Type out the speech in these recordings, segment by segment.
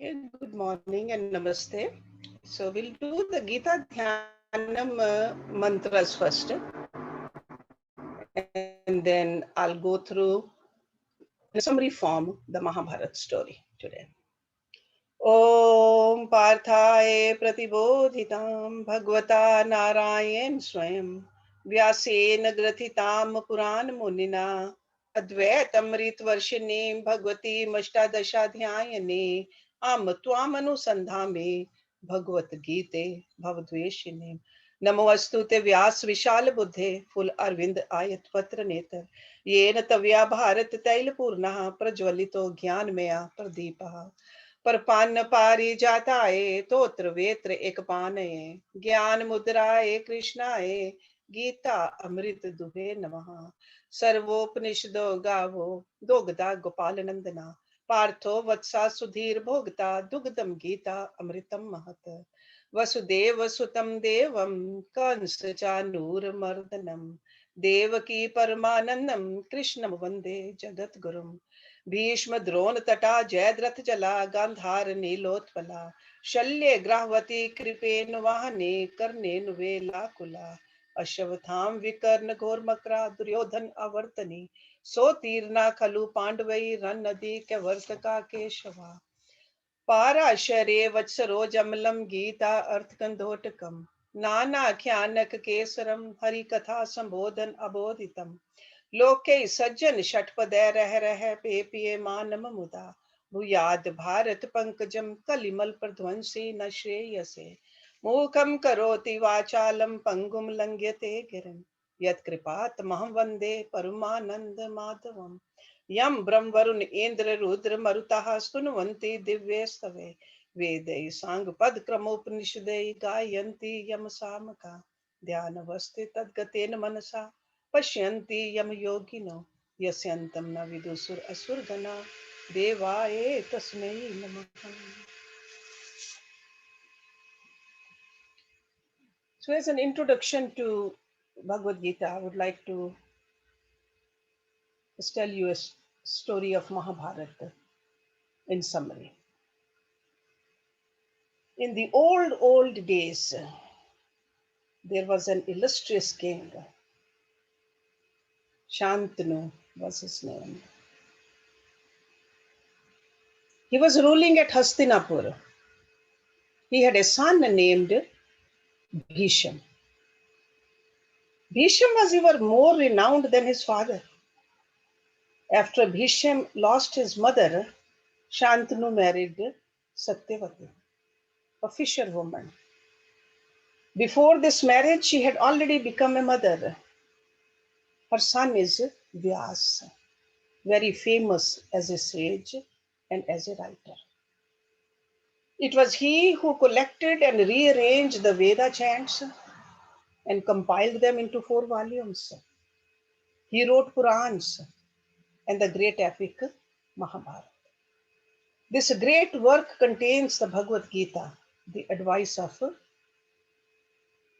Okay, good morning and namaste. So we'll do the Gita Dhyanam mantras first, and then I'll go through in a summary form the Mahabharat story today. Om Parthaye Pratibodhitam Bhagavata Narayan Swayam Vyasena Grathitam Puran Munina Advaitamrit Varshinim Bhagavati Mashtadashadhyayane Am Twam Anusandhame Bhagavad Gita Bhavadveshine Namo te Vyas Vishal Buddhe Full Arvind Ayat Patra Netar Yena Tavya Bharat Tail Purna Prajwalito Gyan Maya Pradeepa पर पान पारी जाताए तोत्र वेत्र एक पानये ज्ञान मुद्राए कृष्णाए गीता अमृत दुहे नमः सर्वोपनिषदो गावो दोगदा गोपाल नंदना पार्थो वत्सा सुधीर भोगता दुग्धम गीता अमृतम महत वसुदेव सुतम देवम कंस चानूर मर्दनम देवकी परमानंदम कृष्णम वंदे जगत गुरुम भीष्म द्रोण तटा जयद्रथ जला गांधार नीलोत्पला शल्य ग्राहवती कृपेन वाहने कर्णेन वेलाकुला अश्वत्थाम विकर्ण घोर मकरा दुर्योधन अवर्तनी सो तीर्ना खलु पांडवई रन नदी के वर्तका केशवा पाराशरे वत्सरो जमलम गीता अर्थकंदोटकम नानाख्यानक केसरम हरि कथा संबोधन अबोधितम लोके सज्जन षटपदय रह रह पे पिए मानम मुदा भूयाद भारत पंकजम कलिमल प्रध्वंसी न श्रेयसे मूकम करोति वाचालम पंगुम लंघ्यते गिरिम यत्कृपात् महं वन्दे परमानंद माधवम यम ब्रह्म वरुण इंद्र रुद्र मरुतः स्तुन्वन्ति दिव्ये स्तवे वेदै सांग पद क्रमोपनिषदै गायन्ति यम सामका ध्यानवस्थित तद्गतेन मनसा पश्यन्ति यम योगिनो यस्यन्तं न विदुसुर असुरगणा देवाय तस्मै नमः. So as an introduction to Bhagavad Gita, I would like to just tell you a story of Mahabharata in summary. In the old days, there was an illustrious king. Shantanu was his name. He was ruling at Hastinapur. He had a son named Bhisham. Bhisham was even more renowned than his father. After Bhisham lost his mother, Shantanu married Satyavati, a fisherwoman. Before this marriage, she had already become a mother. Her son is Vyas, very famous as a sage and as a writer. It was he who collected and rearranged the Veda chants and compiled them into 4 volumes. He wrote Purans and the great epic Mahabharat. This great work contains the Bhagavad Gita, the advice of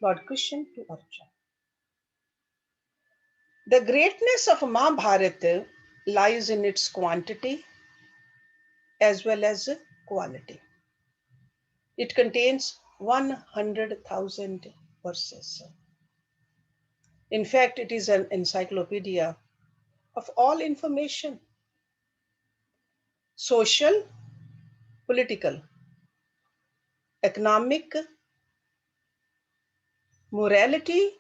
Lord Krishna to Arjuna. The greatness of Mahabharata lies in its quantity as well as quality. It contains 100,000 verses. In fact, it is an encyclopedia of all information, social, political, economic, morality,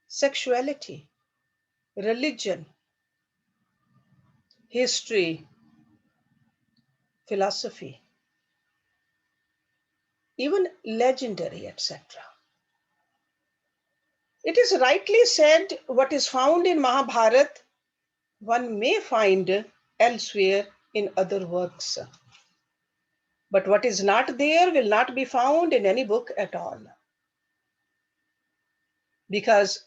sexuality, religion, history, philosophy, even legendary, etc. It is rightly said, what is found in Mahabharata, one may find elsewhere in other works. But what is not there will not be found in any book at all. Because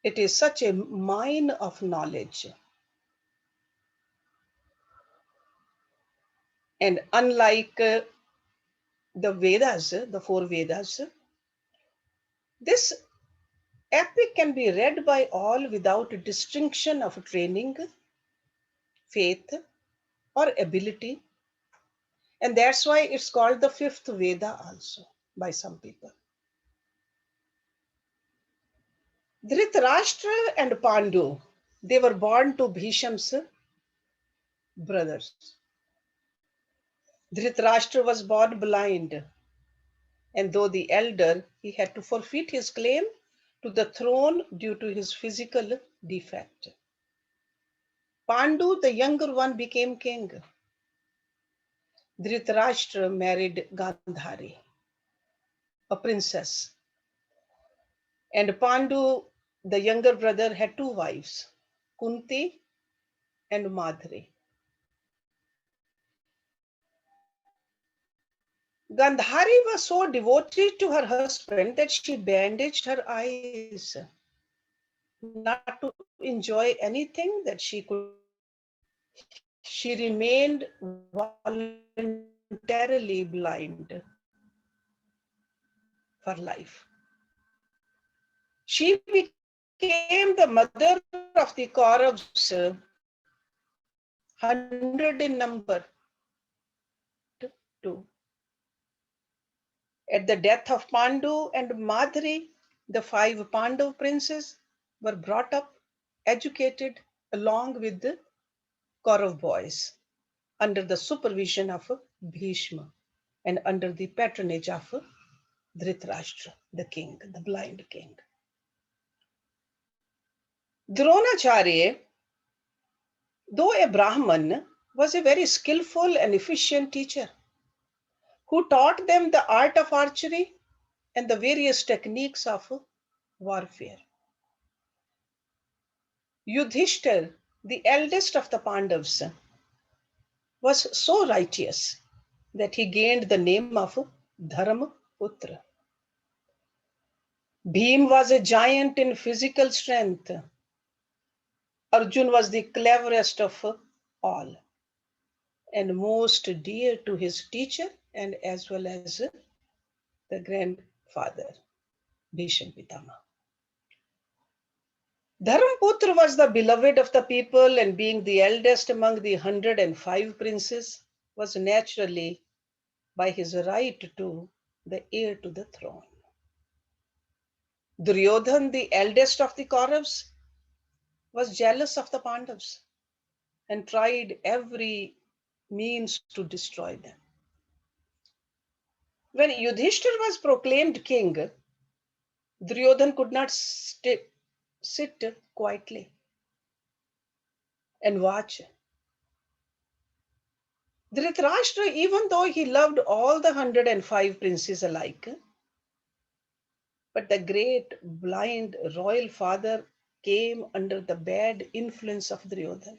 it is such a mine of knowledge. And unlike the Vedas, the 4 Vedas, this epic can be read by all without distinction of training, faith, or ability. And that's why it's called the fifth Veda also by some people. Dhritarashtra and Pandu, they were born to Bhisham's brothers. Dhritarashtra was born blind, and though the elder, he had to forfeit his claim to the throne due to his physical defect. Pandu, the younger one, became king. Dhritarashtra married Gandhari, a princess, and Pandu, the younger brother, had two wives, Kunti and Madhuri. Gandhari was so devoted to her husband that she bandaged her eyes, not to enjoy anything that she could not see. She remained voluntarily blind for life. She became the mother of the Kauravas, 100 in number, two. At the death of Pandu and Madhuri, the five Pandav princes were brought up, educated along with the Kaurav boys under the supervision of Bhishma and under the patronage of Dhritarashtra, the king, the blind king. Dronacharya, though a Brahman, was a very skillful and efficient teacher who taught them the art of archery and the various techniques of warfare. Yudhishthir, the eldest of the Pandavas, was so righteous that he gained the name of Dharmaputra. Bhim was a giant in physical strength. Arjun was the cleverest of all and most dear to his teacher and as well as the grandfather, Bhisham Pitama. Dharmaputra was the beloved of the people, and being the eldest among the 105 princes, was naturally, by his right to, the heir to the throne. Duryodhan, the eldest of the Kauravas, was jealous of the Pandavas and tried every means to destroy them. When Yudhishthir was proclaimed king, Duryodhan could not sit quietly and watch. Dhritarashtra, even though he loved all the 105 princes alike, but the great blind royal father came under the bad influence of Duryodhan.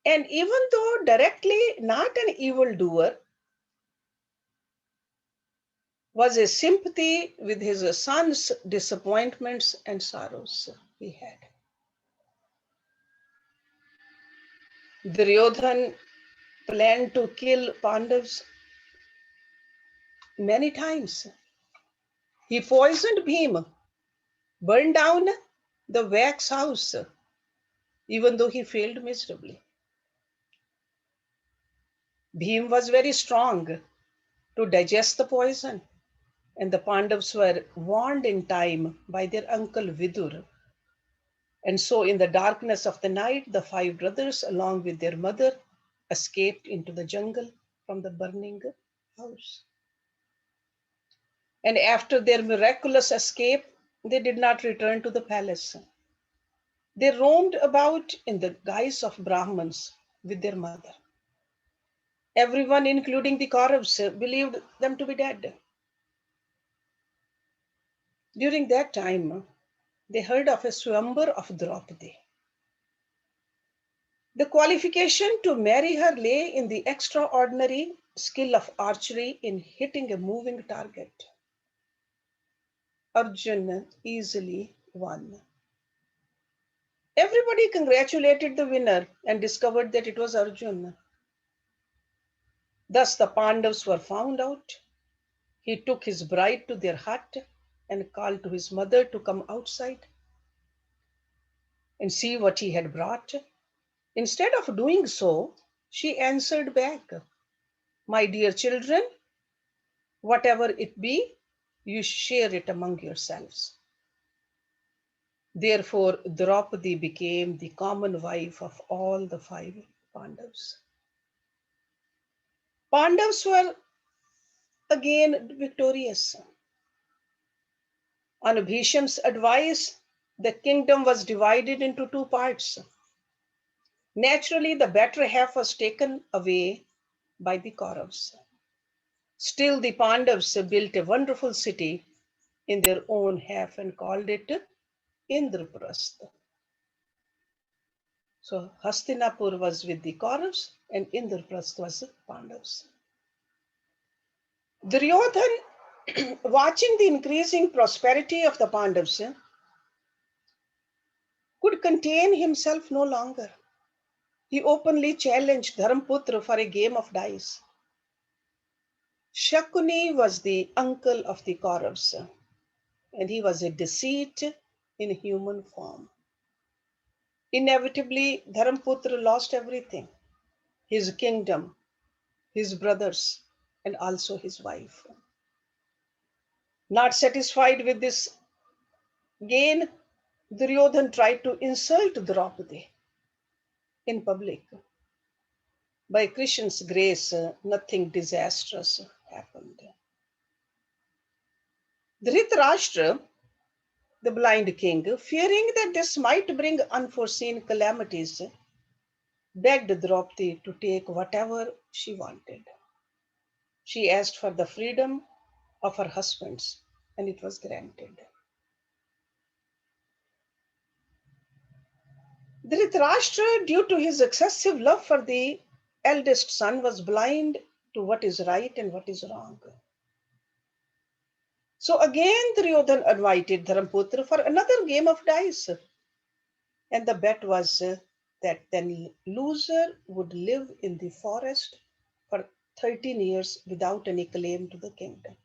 And even though directly not an evildoer, was a sympathy with his son's disappointments and sorrows he had. Duryodhan planned to kill Pandavas many times. He poisoned Bhima, burned down the wax house, even though he failed miserably. Bhim was very strong to digest the poison, and the Pandavas were warned in time by their uncle Vidur. And so, in the darkness of the night, the five brothers, along with their mother, escaped into the jungle from the burning house. And after their miraculous escape, they did not return to the palace. They roamed about in the guise of Brahmins with their mother. Everyone, including the Kauravas, believed them to be dead. During that time, they heard of a Swambar of Draupadi. The qualification to marry her lay in the extraordinary skill of archery in hitting a moving target. Arjuna easily won. Everybody congratulated the winner and discovered that it was Arjuna. Thus the Pandavas were found out. He took his bride to their hut and called to his mother to come outside and see what he had brought. Instead of doing so, she answered back, My dear children, whatever it be, you share it among yourselves. Therefore, Draupadi became the common wife of all the five Pandavas. Pandavas were again victorious. On Bhisham's advice, the kingdom was divided into two parts. Naturally, the better half was taken away by the Kauravas. Still, the Pandavas built a wonderful city in their own half and called it Indraprastha. So Hastinapur was with the Kauravas and Indraprastha was the Pandavas. Duryodhan, watching the increasing prosperity of the Pandavas, could contain himself no longer. He openly challenged Dharmputra for a game of dice. Shakuni was the uncle of the Kauravas, and he was a deceit in human form. Inevitably, Dharmputra lost everything: his kingdom, his brothers, and also his wife. Not satisfied with this gain, Duryodhan tried to insult Draupadi in public. By Krishna's grace, nothing disastrous happened. Dhritarashtra, the blind king, fearing that this might bring unforeseen calamities, begged Draupadi to take whatever she wanted. She asked for the freedom of her husbands, and it was granted. Dhritarashtra, due to his excessive love for the eldest son, was blind to what is right and what is wrong. So again, Duryodhan invited Dharmputra for another game of dice. And the bet was that the loser would live in the forest for 13 years without any claim to the kingdom.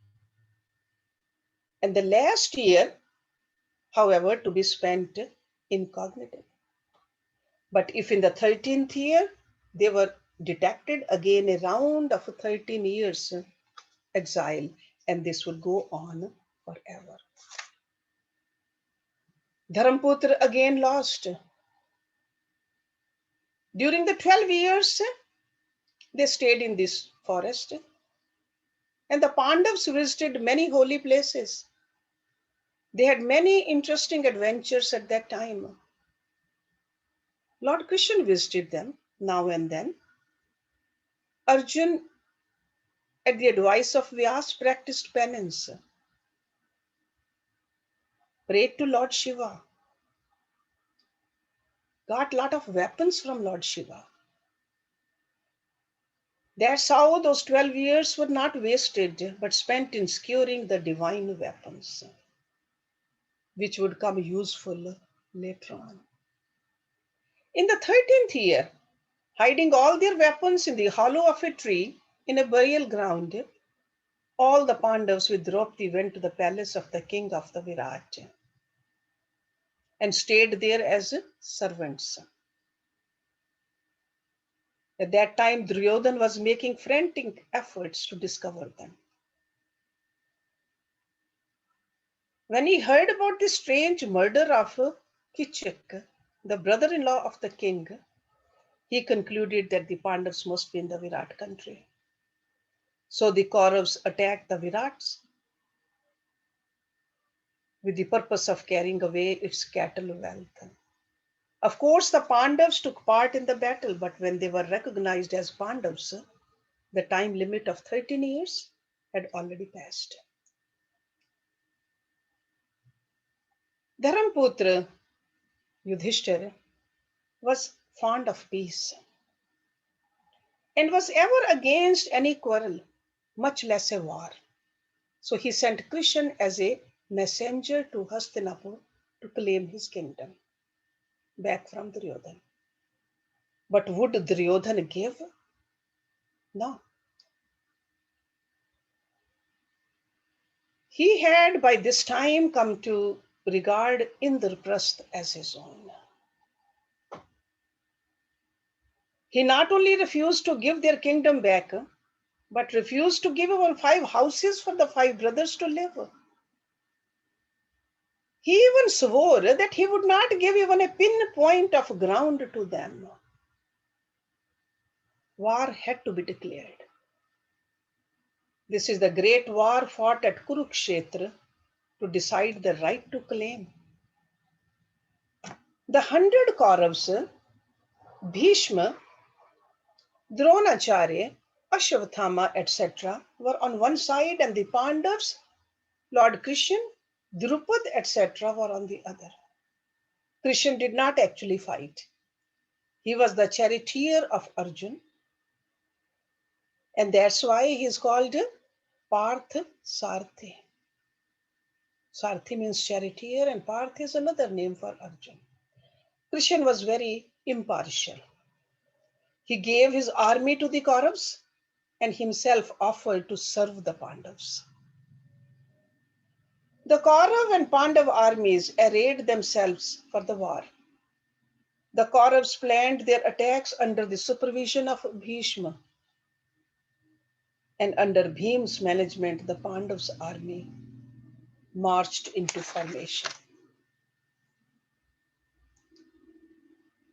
And the last year, however, to be spent incognito. But if in the 13th year they were detected, again a round of 13 years exile, and this would go on forever. Dharmputra again lost. During the 12 years, they stayed in this forest, and the Pandavas visited many holy places. They had many interesting adventures at that time. Lord Krishna visited them now and then. Arjun, at the advice of Vyas, practiced penance, prayed to Lord Shiva, got a lot of weapons from Lord Shiva. That's how those 12 years were not wasted, but spent in securing the divine weapons, which would come useful later on. In the 13th year, hiding all their weapons in the hollow of a tree in a burial ground, all the Pandavas with Draupadi went to the palace of the king of the Virat and stayed there as servants. At that time, Duryodhan was making frantic efforts to discover them. When he heard about the strange murder of Kichik, the brother-in-law of the king, he concluded that the Pandavas must be in the Virat country. So the Kauravas attacked the Virats with the purpose of carrying away its cattle wealth. Of course, the Pandavas took part in the battle, but when they were recognized as Pandavas, the time limit of 13 years had already passed. Dharmputra, Yudhishthira, was fond of peace and was ever against any quarrel, much less a war. So he sent Krishna as a messenger to Hastinapur to claim his kingdom back from Duryodhan. But would Duryodhan give? No. He had by this time come to regard Indraprastha as his own. He not only refused to give their kingdom back, but refused to give even 5 houses for the 5 brothers to live. He even swore that he would not give even a pinpoint of ground to them. War had to be declared. This is the great war fought at Kurukshetra to decide the right to claim. The 100 Kauravas, Bhishma, Dronacharya, Ashwathama, etc., were on one side, and the Pandavas, Lord Krishna, Drupad, etc., were on the other. Krishna did not actually fight. He was the charioteer of Arjun, and that's why he is called Parth Sarthi. Sarthi means charioteer, and Parth is another name for Arjun. Krishna was very impartial. He gave his army to the Kauravas and himself offered to serve the Pandavas. The Kaurav and Pandav armies arrayed themselves for the war. The Kauravas planned their attacks under the supervision of Bhishma, and under Bhim's management, the Pandavas' army marched into formation.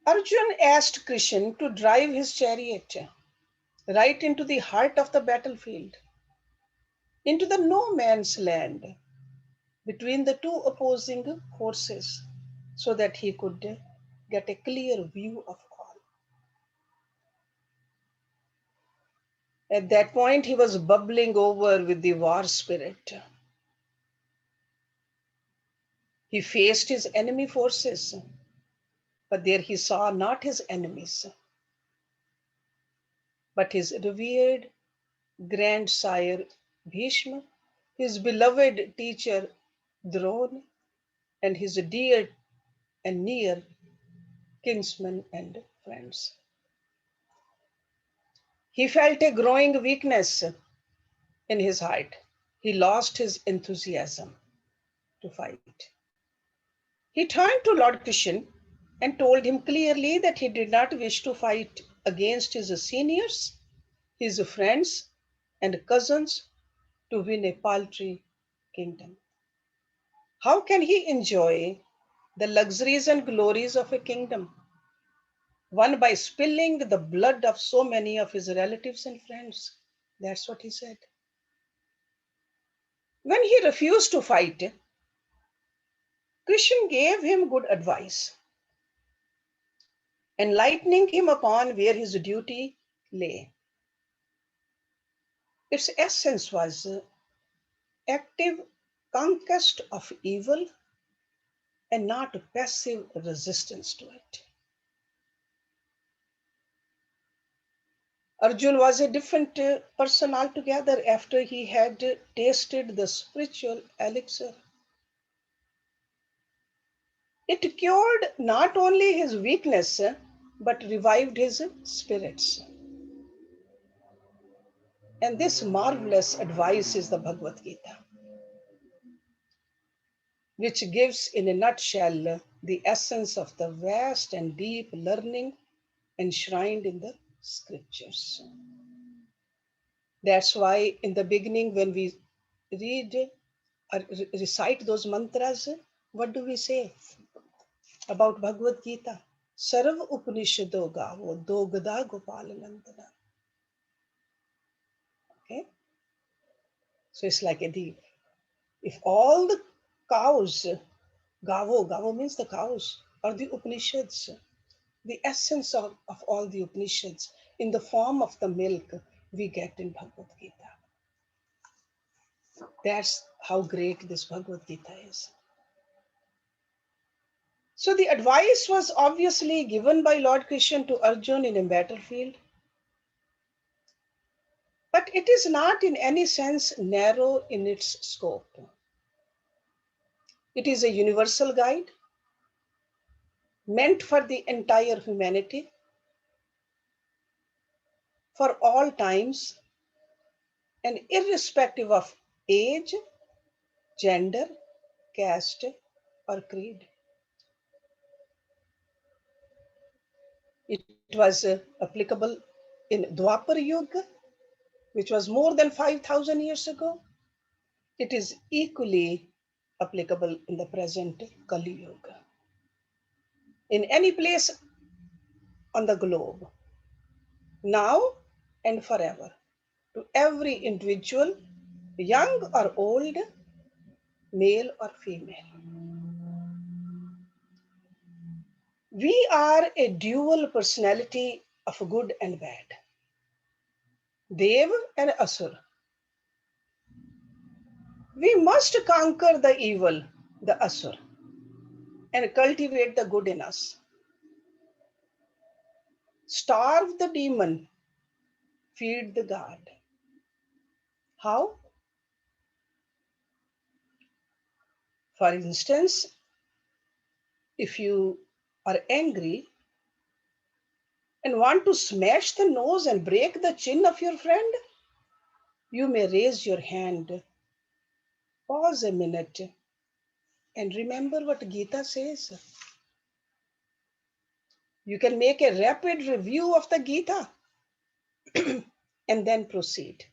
Arjun asked Krishna to drive his chariot right into the heart of the battlefield, into the no man's land between the two opposing forces, so that he could get a clear view of all. At that point, he was bubbling over with the war spirit. He faced his enemy forces, but there he saw not his enemies, but his revered grandsire Bhishma, his beloved teacher Drona, and his dear and near kinsmen and friends. He felt a growing weakness in his heart. He lost his enthusiasm to fight. He turned to Lord Krishna and told him clearly that he did not wish to fight against his seniors, his friends, and cousins to win a paltry kingdom. How can he enjoy the luxuries and glories of a kingdom won by spilling the blood of so many of his relatives and friends? That's what he said. When he refused to fight, Krishna gave him good advice, enlightening him upon where his duty lay. Its essence was active conquest of evil and not passive resistance to it. Arjun was a different person altogether after he had tasted the spiritual elixir. It cured not only his weakness, but revived his spirits. And this marvelous advice is the Bhagavad Gita, which gives in a nutshell the essence of the vast and deep learning enshrined in the scriptures. That's why in the beginning, when we read or recite those mantras, what do we say about Bhagavad Gita? Sarv Upanishado Gavo Dogda Gopal Nandana. Okay? So it's like a deep. If all the cows, Gavo means the cows, or the Upanishads, the essence of all the Upanishads in the form of the milk we get in Bhagavad Gita. That's how great this Bhagavad Gita is. So the advice was obviously given by Lord Krishna to Arjun in a battlefield, but it is not in any sense narrow in its scope. It is a universal guide meant for the entire humanity, for all times, and irrespective of age, gender, caste, or creed. It was applicable in Dwapar Yuga, which was more than 5,000 years ago, it is equally applicable in the present Kali Yuga. In any place on the globe, now and forever, to every individual, young or old, male or female. We are a dual personality of good and bad, Dev and Asur. We must conquer the evil, the Asur, and cultivate the good in us. Starve the demon, feed the God. How? For instance, if you are angry and want to smash the nose and break the chin of your friend, you may raise your hand, pause a minute, and remember what Gita says. You can make a rapid review of the Gita and then proceed.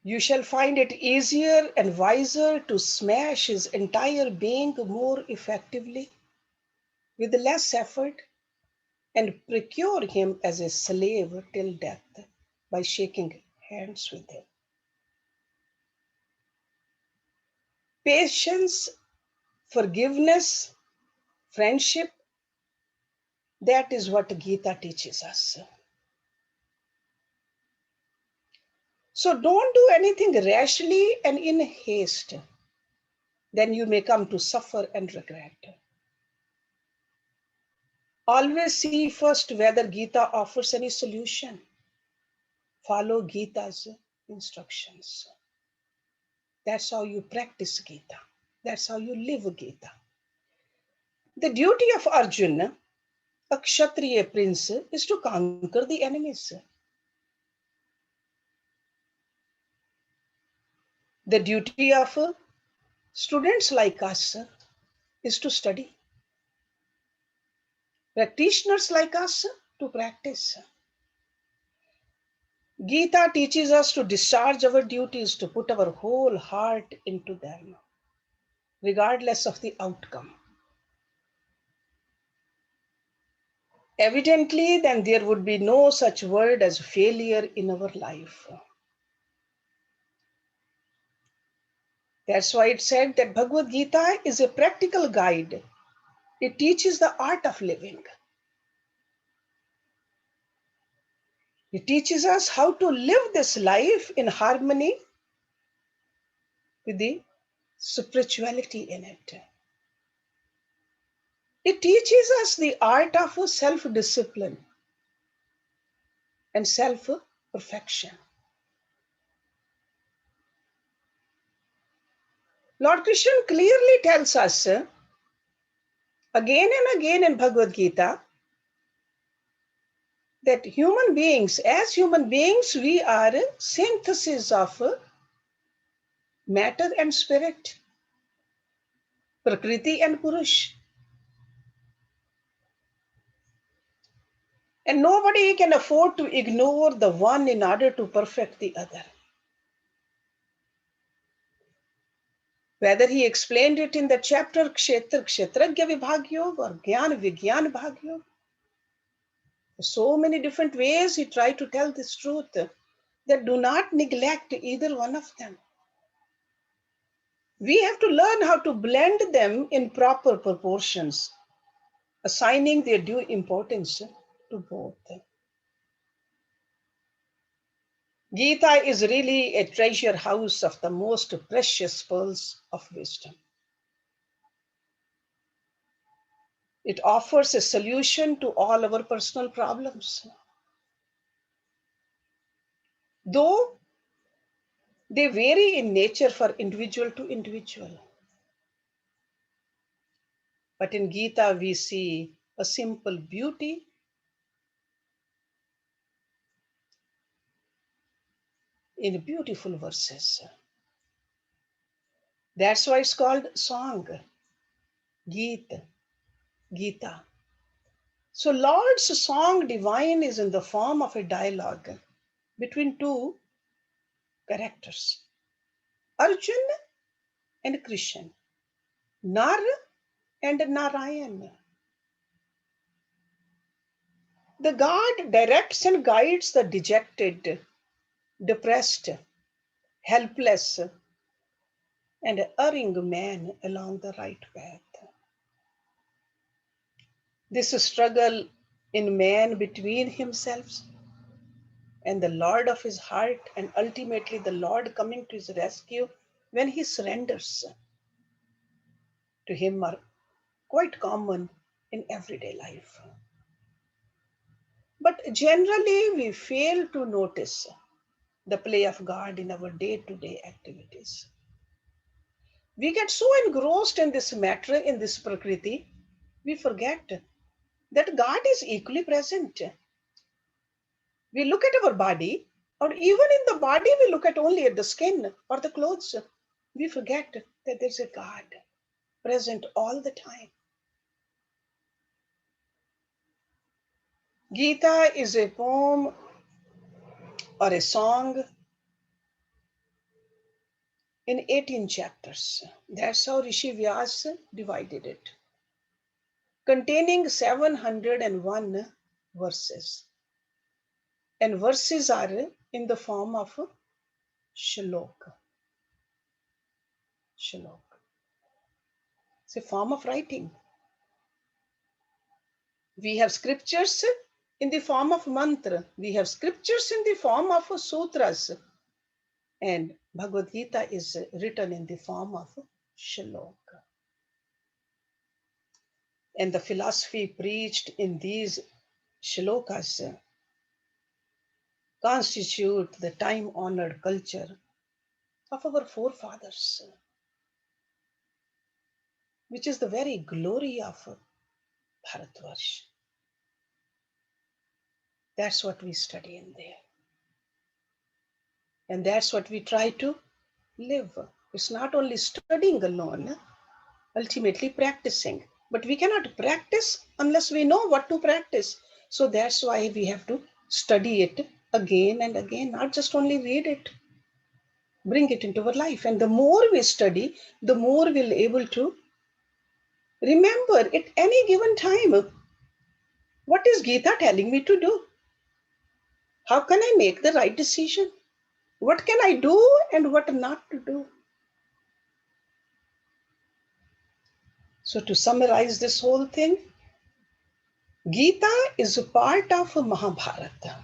You shall find it easier and wiser to smash his entire being more effectively, with less effort, and procure him as a slave till death by shaking hands with him. Patience, forgiveness, friendship, that is what Gita teaches us. So don't do anything rashly and in haste. Then you may come to suffer and regret. Always see first whether Gita offers any solution. Follow Gita's instructions. That's how you practice Gita. That's how you live Gita. The duty of Arjuna, a Kshatriya prince, is to conquer the enemies. The duty of students like us is to study. Practitioners like us to practice. Gita teaches us to discharge our duties, to put our whole heart into them, regardless of the outcome. Evidently, then there would be no such word as failure in our life. That's why it said that Bhagavad Gita is a practical guide. It teaches the art of living. It teaches us how to live this life in harmony with the spirituality in it. It teaches us the art of self-discipline and self-perfection. Lord Krishna clearly tells us again and again in Bhagavad Gita that as human beings, we are a synthesis of matter and spirit, Prakriti and Purush. And nobody can afford to ignore the one in order to perfect the other. Whether he explained it in the chapter Kshetragya Vibhag Yoga or Gyan Vigyan Bhag Yoga, so many different ways he tried to tell this truth that do not neglect either one of them. We have to learn how to blend them in proper proportions, assigning their due importance to both. Gita is really a treasure house of the most precious pearls of wisdom. It offers a solution to all our personal problems. Though they vary in nature for individual to individual. But in Gita, we see a simple beauty in beautiful verses. That's why it's called song, Geet, Gita, So Lord's song divine is in the form of a dialogue between two characters, Arjun and Krishna, Nar and Narayan. The God directs and guides the dejected, depressed, helpless, and erring man along the right path. This struggle in man between himself and the Lord of his heart, and ultimately the Lord coming to his rescue when he surrenders to him, are quite common in everyday life. But generally, we fail to notice the play of God in our day to day activities. We get so engrossed in this matter, in this Prakriti, we forget that God is equally present. We look at our body, or even in the body, we look at only at the skin or the clothes. We forget that there's a God present all the time. Gita is a poem or a song in 18 chapters. That's how Rishi Vyas divided it, containing 701 verses. And verses are in the form of shlok. Shlok. It's a form of writing. We have scriptures in the form of mantra. We have scriptures in the form of sutras. And Bhagavad Gita is written in the form of shlok. And the philosophy preached in these shlokas constitute the time-honored culture of our forefathers, which is the very glory of Bharatvarsh. That's what we study in there. And that's what we try to live. It's not only studying alone, ultimately practicing. But we cannot practice unless we know what to practice. So that's why we have to study it again and again, not just only read it, bring it into our life. And the more we study, the more we'll able to remember at any given time, what is Gita telling me to do? How can I make the right decision? What can I do and what not to do? So to summarize this whole thing, Gita is a part of Mahabharata.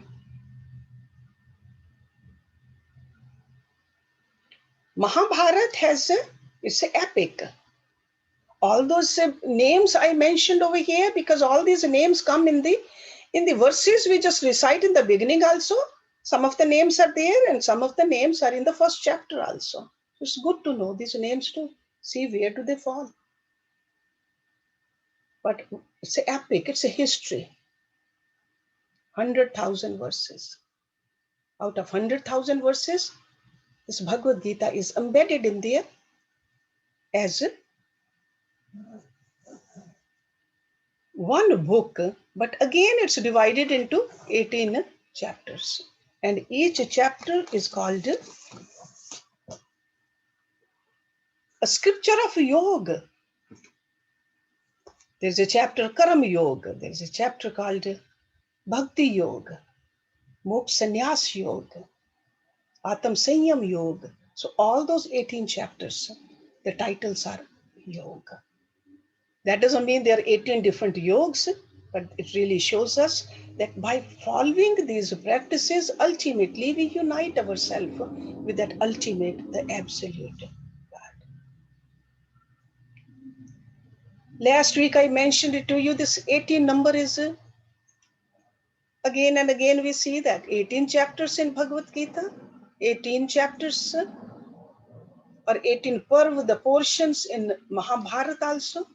Mahabharata it's an epic. All those names I mentioned over here, because all these names come in the verses we just recite in the beginning also. Some of the names are there and some of the names are in the first chapter also. It's good to know these names to see where do they fall. But it's an epic, it's a history. 100,000 verses. Out of 100,000 verses, this Bhagavad Gita is embedded in there as one book, but again it's divided into 18 chapters. And each chapter is called a scripture of yoga. There's a chapter Karam Yoga. There's a chapter called Bhakti Yoga, Moksha Sannyas Yoga, Atam Sanyam Yoga. So all those 18 chapters, the titles are yoga. That doesn't mean there are 18 different yogas, but it really shows us that by following these practices, ultimately we unite ourselves with that ultimate, the absolute God. Last week I mentioned it to you, this 18 number is again and again we see that 18 chapters in Bhagavad Gita, 18 chapters or 18 parv, the portions in Mahabharata also.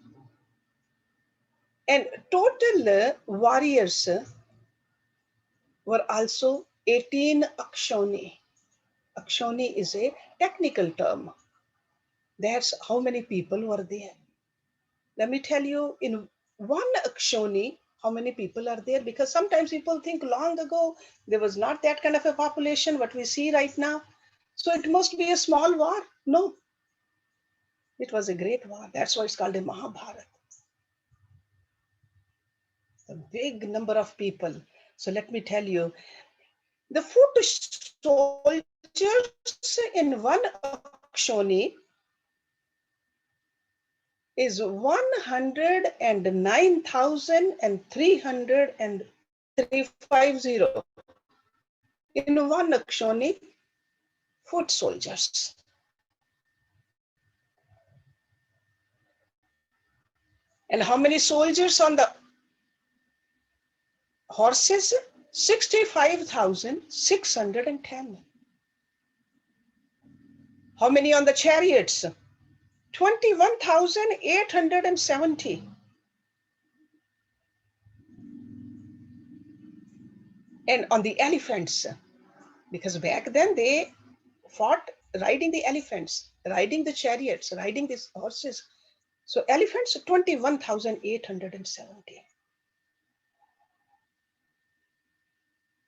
And total warriors were also 18 akshoni. Akshoni is a technical term. That's how many people were there. Let me tell you, in one akshoni, how many people are there, because sometimes people think long ago there was not that kind of a population what we see right now. So it must be a small war. No, it was a great war. That's why it's called a Mahabharat. A big number of people. So let me tell you, the foot soldiers in one Akshoni is 109,350 in one Akshoni, foot soldiers. And how many soldiers on the horses? 65,610. How many on the chariots? 21,870. And on the elephants, because back then they fought riding the elephants, riding the chariots, riding these horses. So elephants, 21,870.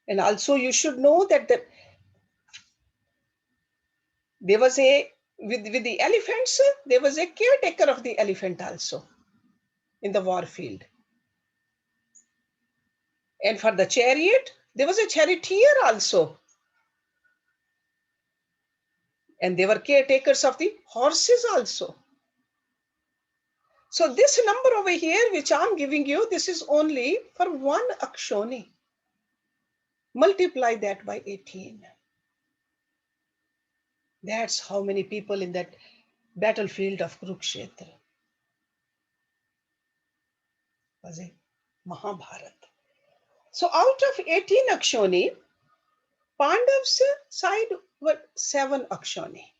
And also you should know that there was with the elephants, there was a caretaker of the elephant also in the war field. And for the chariot, there was a charioteer also. And they were caretakers of the horses also. So this number over here, which I'm giving you, this is only for one Akshoni. Multiply that by 18. That's how many people in that battlefield of Kurukshetra. Was a Mahabharat. So out of 18 Akshoni, Pandav's side were 7 Akshoni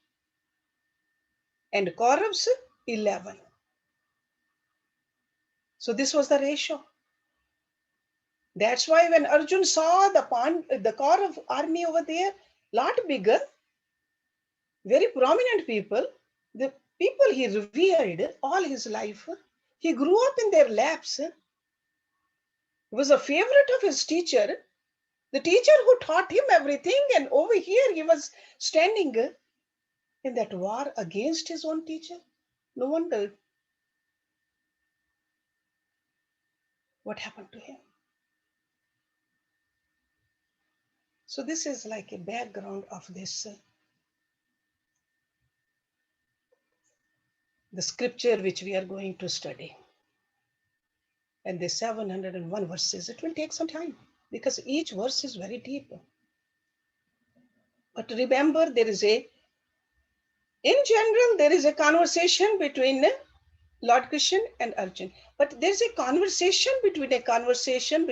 and Kaurav's 11. So this was the ratio. That's why when Arjun saw the Kaurav army over there, lot bigger, very prominent people, the people he revered all his life, he grew up in their laps. He was a favorite of his teacher, the teacher who taught him everything, and over here he was standing in that war against his own teacher. No wonder what happened to him. So this is like a background of this, the scripture which we are going to study. And the 701 verses, it will take some time because each verse is very deep. But remember, in general, there is a conversation between Lord Krishna and Arjun. But there's a conversation between a conversation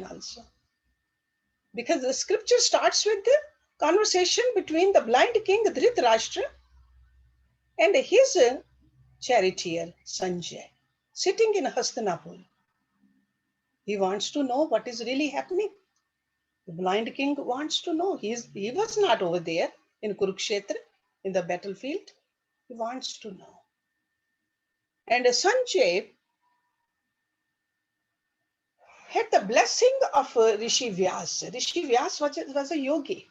also. Because the scripture starts with the conversation between the blind king Dhritarashtra and his charioteer Sanjay, sitting in Hastinapur. He wants to know what is really happening. The blind king wants to know. He was not over there in Kurukshetra, in the battlefield. He wants to know. And Sanjay had the blessing of Rishi Vyas. Rishi Vyas was a yogi.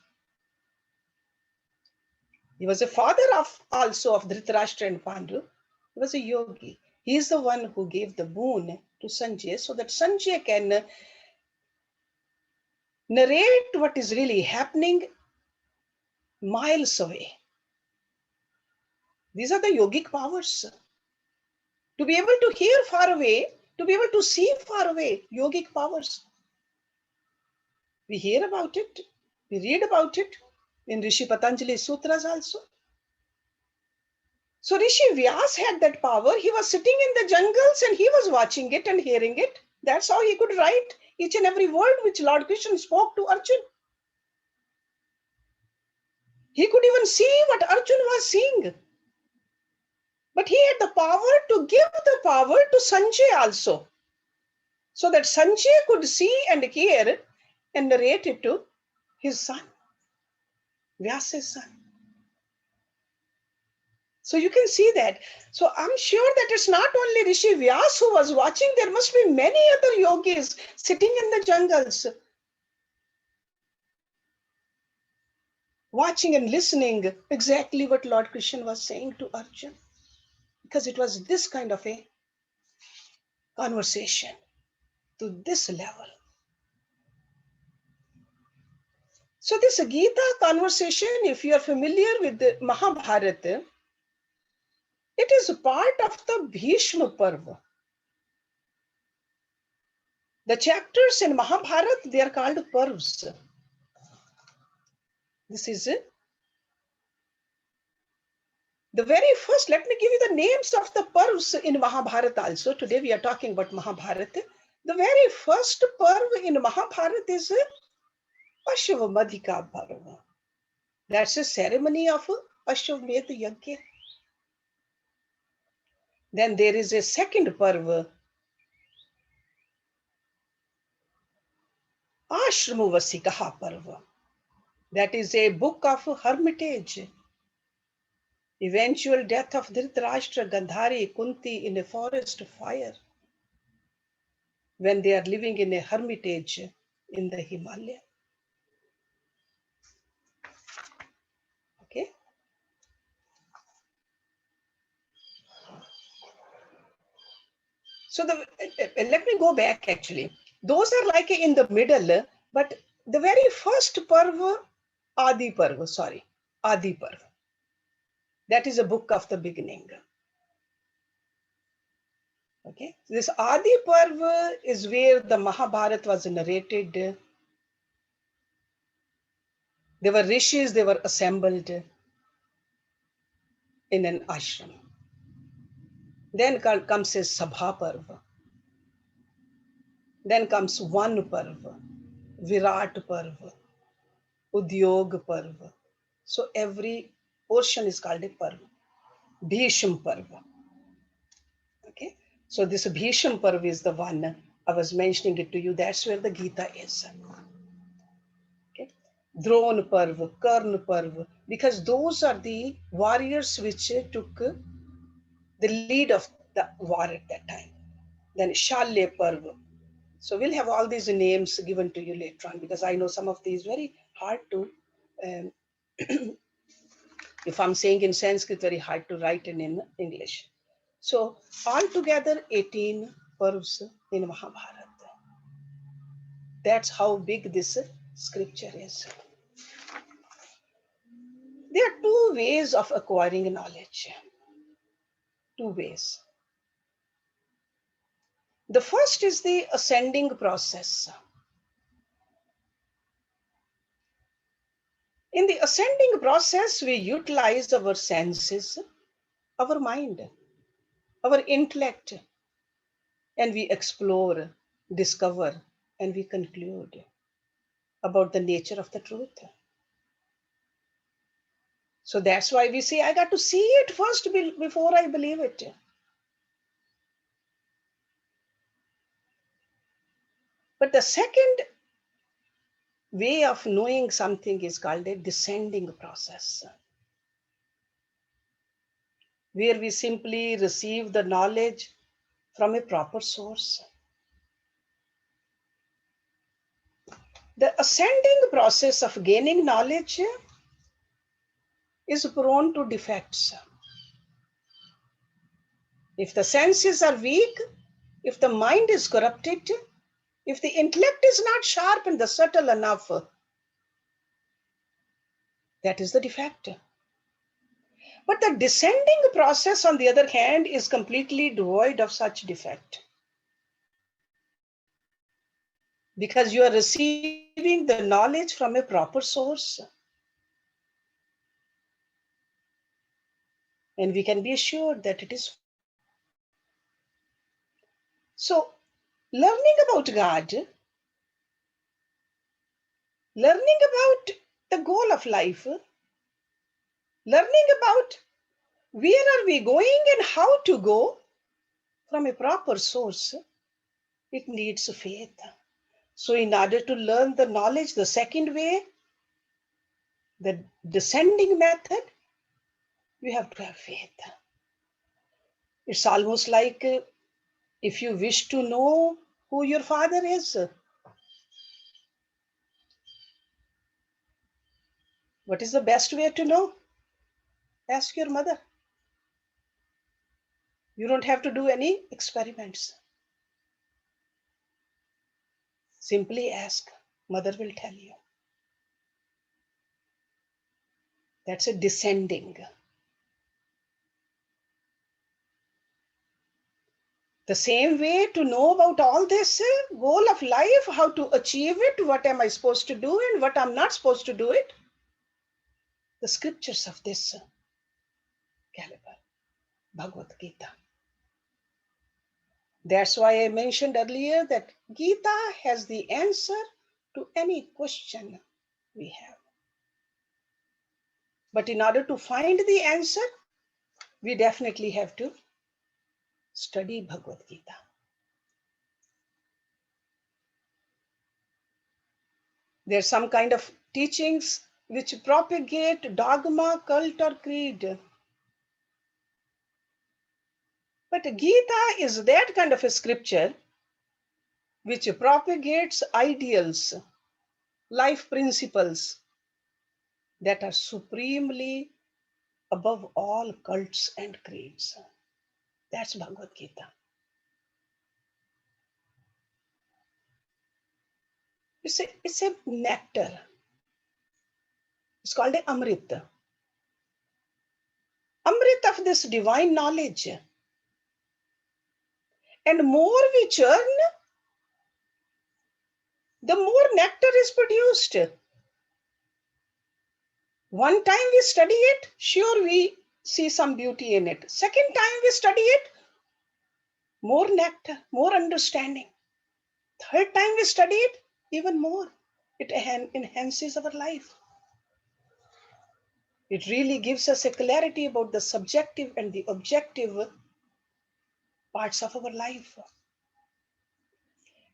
He was a father also of Dhritarashtra and Pandu. He was a yogi. He is the one who gave the boon to Sanjay so that Sanjay can narrate what is really happening miles away. These are the yogic powers. To be able to hear far away, to be able to see far away, yogic powers. We hear about it, we read about it in Rishi Patanjali's sutras also. So Rishi Vyas had that power. He was sitting in the jungles and he was watching it and hearing it. That's how he could write each and every word which Lord Krishna spoke to Arjun. He could even see what Arjun was seeing. But he had the power to give the power to Sanjay also, so that Sanjay could see and hear and narrate it to his son, Vyasa's son. So you can see that. So I'm sure that it's not only Rishi Vyas who was watching, there must be many other yogis sitting in the jungles, watching and listening exactly what Lord Krishna was saying to Arjun, because it was this kind of a conversation to this level. So this Gita conversation, if you are familiar with the Mahabharata, it is part of the Bhishma Parva. The chapters in Mahabharata, they are called Parvs. This is it. The very first, let me give you the names of the Parvs in Mahabharata also. Today we are talking about Mahabharata. The very first Parv in Mahabharata is Ashvamadhika Parva. That's a ceremony of Ashwamedh Yajna. Then there is a second Parva, Ashramavasikaha Parva. That is a book of hermitage. Eventual death of Dhritarashtra, Gandhari, Kunti in a forest fire when they are living in a hermitage in the Himalaya. Okay. So let me go back actually. Those are like in the middle, but the very first Parva, Adi Parva, Adi Parva. That is a book of the beginning. Okay. This Adi Parva is where the Mahabharata was narrated. There were rishis, they were assembled in an ashram. Then comes a Sabha Parva. Then comes Van Parva, Virat Parva, Udyog Parva. So every portion is called a Parva. Bhisham Parva. Okay. So this Bhisham Parva is the one I was mentioning it to you. That's where the Gita is. Okay. Drona Parva, Karna Parva, because those are the warriors which took the lead of the war at that time. Then Shalya Parva. So we'll have all these names given to you later on, because I know some of these very hard to, um, if I'm saying in Sanskrit, very hard to write in English. So altogether 18 parvs in Mahabharata. That's how big this scripture is. There are two ways of acquiring knowledge. Two ways. The first is the ascending process. In the ascending process, we utilize our senses, our mind, our intellect, and we explore, discover, and we conclude about the nature of the truth. So that's why we say, I got to see it first before I believe it. But the second way of knowing something is called a descending process, where we simply receive the knowledge from a proper source. The ascending process of gaining knowledge is prone to defects. If the senses are weak, if the mind is corrupted, if the intellect is not sharp and the subtle enough, that is the defect. But the descending process, on the other hand, is completely devoid of such defect, because you are receiving the knowledge from a proper source. And we can be assured that it is. So, learning about God, learning about the goal of life, learning about where are we going and how to go from a proper source, it needs faith. So in order to learn the knowledge, the second way, the descending method, You have to have faith. It's almost like if you wish to know who your father is, what is the best way to know? Ask your mother. You don't have to do any experiments. Simply ask. Mother will tell you. That's a descending. The same way to know about all this goal of life, how to achieve it, what am I supposed to do and what I'm not supposed to do it. The scriptures of this caliber, Bhagavad Gita. That's why I mentioned earlier that Gita has the answer to any question we have. But in order to find the answer, we definitely have to study Bhagavad Gita. There's some kind of teachings which propagate dogma, cult, or creed. But Gita is that kind of a scripture which propagates ideals, life principles that are supremely above all cults and creeds. That's Bhagavad Gita. It's a nectar. It's called a Amrit. Amrit of this divine knowledge. And more we churn, the more nectar is produced. One time we study it, sure we see some beauty in it. Second time we study it, more nectar, more understanding. Third time we study it, even more. It enhances our life. It really gives us a clarity about the subjective and the objective parts of our life.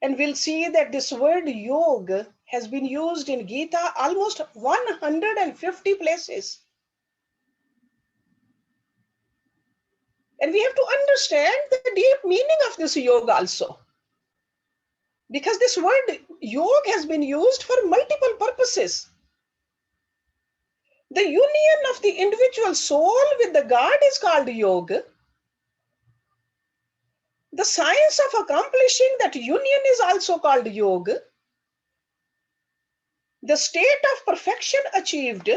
And we'll see that this word yoga has been used in Gita almost 150 places. And we have to understand the deep meaning of this yoga also. Because this word yoga has been used for multiple purposes. The union of the individual soul with the God is called yoga. The science of accomplishing that union is also called yoga. The state of perfection achieved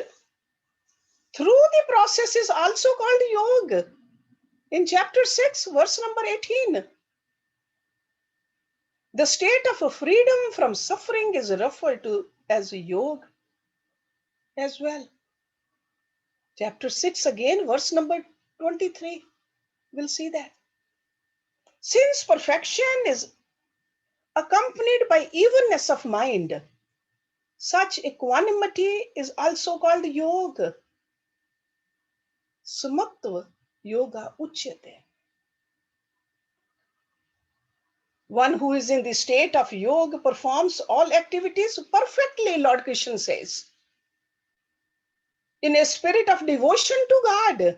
through the process is also called yoga. In chapter 6, verse number 18. The state of freedom from suffering is referred to as yoga as well. Chapter 6 again, verse number 23. We'll see that. Since perfection is accompanied by evenness of mind, such equanimity is also called yoga. Sumatva yoga uchyate. One who is in the state of yoga performs all activities perfectly, Lord Krishna says, in a spirit of devotion to God. And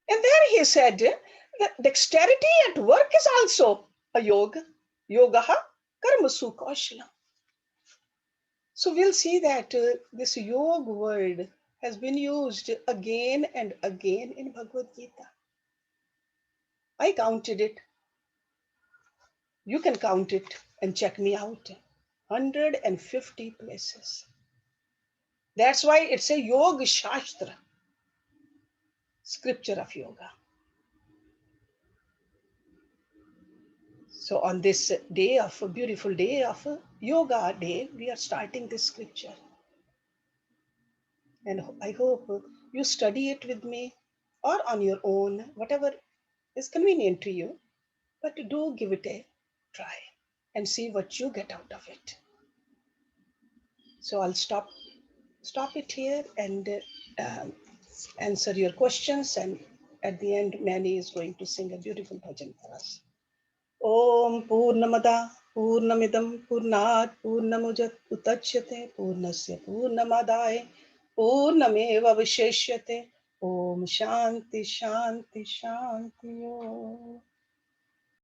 there he said that dexterity at work is also a yoga. Yogaha karmasu kaushalam. So we'll see that this yoga word has been used again and again in Bhagavad Gita. I counted it. You can count it and check me out. 150 places. That's why it's a Yoga Shastra, scripture of yoga. So on this day of a beautiful day of yoga day, we are starting this scripture. And I hope you study it with me or on your own, whatever is convenient to you. But do give it a try and see what you get out of it. So I'll stop it here and answer your questions. And at the end, Manny is going to sing a beautiful bhajan for us. Om Purnamada Purnamidam Purnat Purnamujat Utachyate Purnasya Purnamadaya पूर्णमेव अवशिष्यते। ओम शांति शांति शांति। ओम।